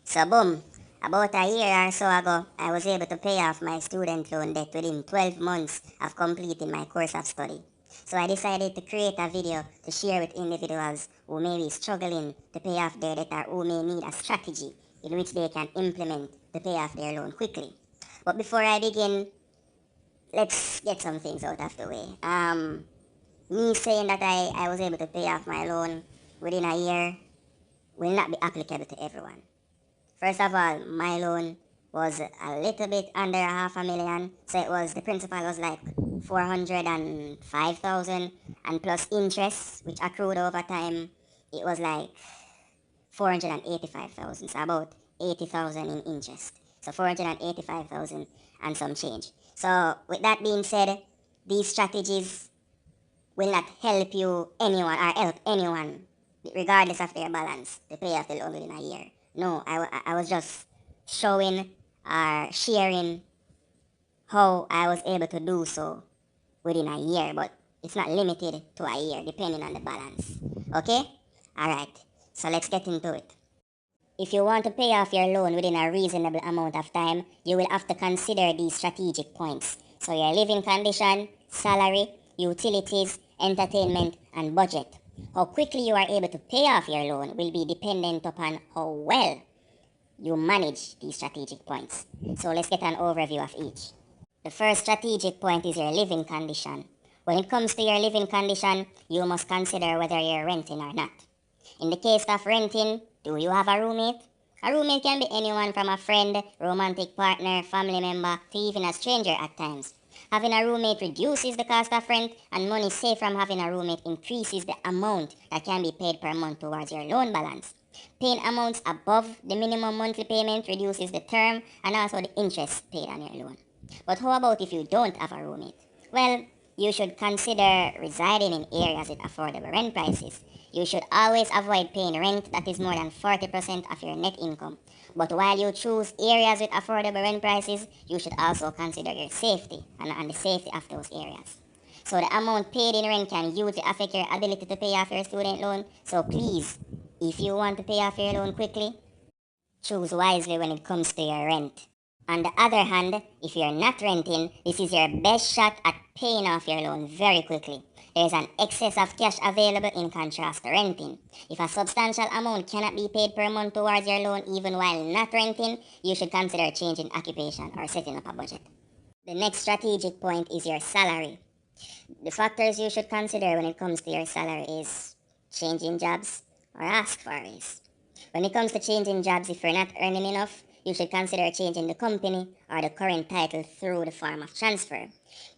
So boom, about a year or so ago, I was able to pay off my student loan debt within 12 months of completing my course of study. So I decided to create a video to share with individuals who may be struggling to pay off their debt or who may need a strategy in which they can implement to pay off their loan quickly. But before I begin, let's get some things out of the way. Me saying that I was able to pay off my loan within a year will not be applicable to everyone. First of all, my loan was a little bit under half a million, so it was the principal was like 405,000, and plus interest, which accrued over time, it was like 485,000, so about 80,000 in interest. So 485,000 and some change. So with that being said, these strategies will not help you anyone or help anyone regardless of their balance to pay off the loan within a year. No, I was just showing or sharing how I was able to do so within a year, but it's not limited to a year depending on the balance. Okay? Alright, so let's get into it. If you want to pay off your loan within a reasonable amount of time, you will have to consider these strategic points. So your living condition, salary, utilities, entertainment, and budget. How quickly you are able to pay off your loan will be dependent upon how well you manage these strategic points. So let's get an overview of each. The first strategic point is your living condition. When it comes to your living condition, you must consider whether you're renting or not. In the case of renting, do you have a roommate? A roommate can be anyone from a friend, romantic partner, family member, to even a stranger at times. Having a roommate reduces the cost of rent, and money saved from having a roommate increases the amount that can be paid per month towards your loan balance. Paying amounts above the minimum monthly payment reduces the term and also the interest paid on your loan. But how about if you don't have a roommate? Well, you should consider residing in areas with affordable rent prices. You should always avoid paying rent that is more than 40% of your net income. But while you choose areas with affordable rent prices, you should also consider your safety and the safety of those areas. So the amount paid in rent can hugely affect your ability to pay off your student loan. So please, if you want to pay off your loan quickly, choose wisely when it comes to your rent. On the other hand, if you're not renting, this is your best shot at paying off your loan very quickly. There is an excess of cash available in contrast to renting. If a substantial amount cannot be paid per month towards your loan even while not renting, you should consider changing occupation or setting up a budget. The next strategic point is your salary. The factors you should consider when it comes to your salary is changing jobs or ask for a raise. When it comes to changing jobs, if you're not earning enough, you should consider changing the company or the current title through the form of transfer.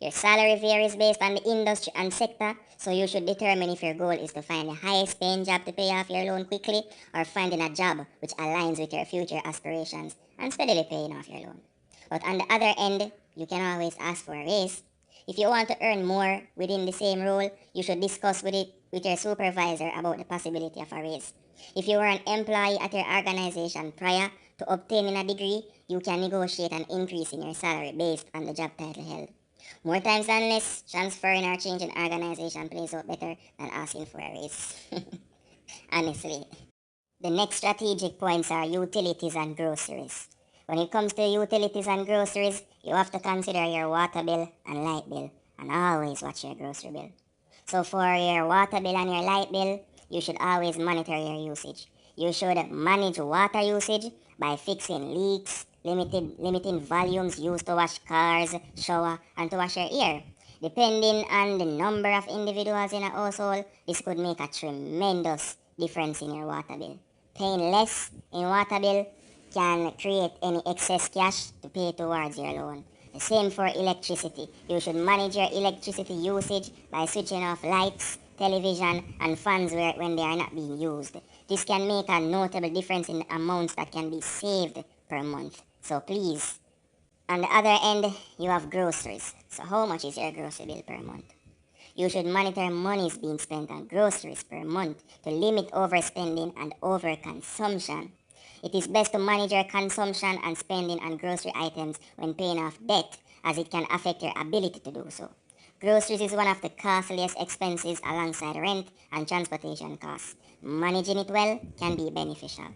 Your salary varies based on the industry and sector, so you should determine if your goal is to find the highest paying job to pay off your loan quickly or finding a job which aligns with your future aspirations and steadily paying off your loan. But on the other end, you can always ask for a raise. If you want to earn more within the same role, you should discuss with your supervisor about the possibility of a raise. If you were an employee at your organization prior to obtaining a degree, you can negotiate an increase in your salary based on the job title held. More times than less, transferring or changing organization plays out better than asking for a raise. Honestly. The next strategic points are utilities and groceries. When it comes to utilities and groceries, you have to consider your water bill and light bill, and always watch your grocery bill. So for your water bill and your light bill, you should always monitor your usage. You should manage water usage by fixing leaks, limiting volumes used to wash cars, shower, and to wash your hair. Depending on the number of individuals in a household, this could make a tremendous difference in your water bill. Paying less in water bill can create any excess cash to pay towards your loan. The same for electricity. You should manage your electricity usage by switching off lights, television, and fans when they are not being used. This can make a notable difference in the amounts that can be saved per month. So please, on the other end, you have groceries. So how much is your grocery bill per month? You should monitor monies being spent on groceries per month to limit overspending and overconsumption. It is best to manage your consumption and spending on grocery items when paying off debt, as it can affect your ability to do so. Groceries is one of the costliest expenses alongside rent and transportation costs. Managing it well can be beneficial.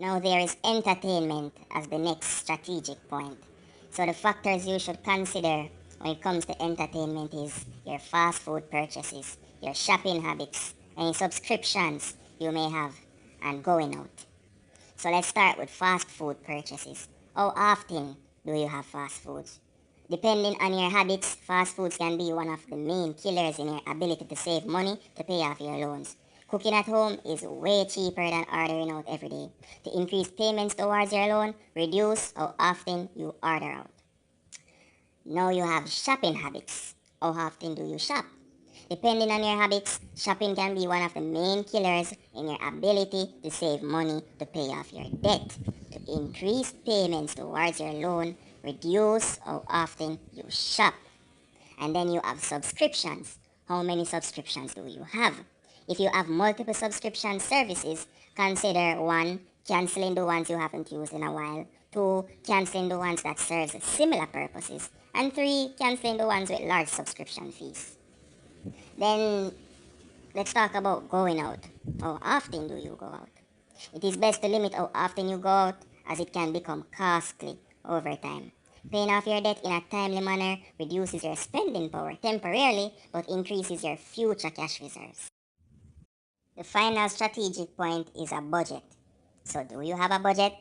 Now there is entertainment as the next strategic point. So the factors you should consider when it comes to entertainment is your fast food purchases, your shopping habits, any subscriptions you may have, and going out. So let's start with fast food purchases. How often do you have fast foods? Depending on your habits, fast foods can be one of the main killers in your ability to save money to pay off your loans. Cooking at home is way cheaper than ordering out every day. To increase payments towards your loan, reduce how often you order out. Now you have shopping habits. How often do you shop? Depending on your habits, shopping can be one of the main killers in your ability to save money to pay off your debt. To increase payments towards your loan, reduce how often you shop. And then you have subscriptions. How many subscriptions do you have? If you have multiple subscription services, consider 1. Canceling the ones you haven't used in a while. 2. Canceling the ones that serve similar purposes. And 3. Canceling the ones with large subscription fees. Then let's talk about going out. How often do you go out? It is best to limit how often you go out as it can become costly over time. Paying off your debt in a timely manner reduces your spending power temporarily but increases your future cash reserves. The final strategic point is a budget. So, do you have a budget?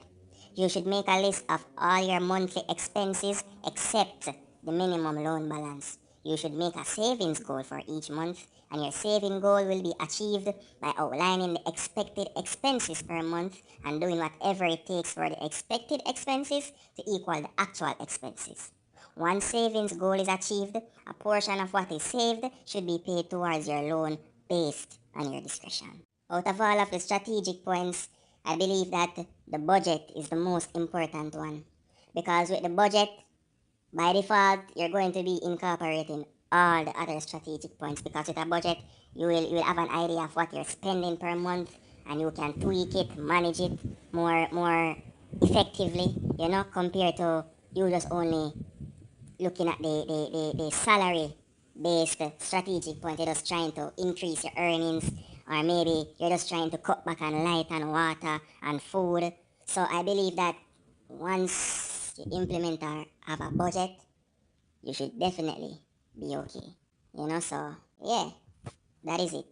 You should make a list of all your monthly expenses except the minimum loan balance. You should make a savings goal for each month, and your saving goal will be achieved by outlining the expected expenses per month and doing whatever it takes for the expected expenses to equal the actual expenses. Once savings goal is achieved, a portion of what is saved should be paid towards your loan based on your discretion. Out of all of the strategic points, I believe that the budget is the most important one. Because with the budget, by default, you're going to be incorporating all the other strategic points. Because with a budget, you will have an idea of what you're spending per month, and you can tweak it, manage it more effectively, compared to you just only looking at the salary based strategic point. You're just trying to increase your earnings, or maybe you're just trying to cut back on light and water and food. So I believe that once you implement or have a budget, you should definitely be okay. So yeah, that is it.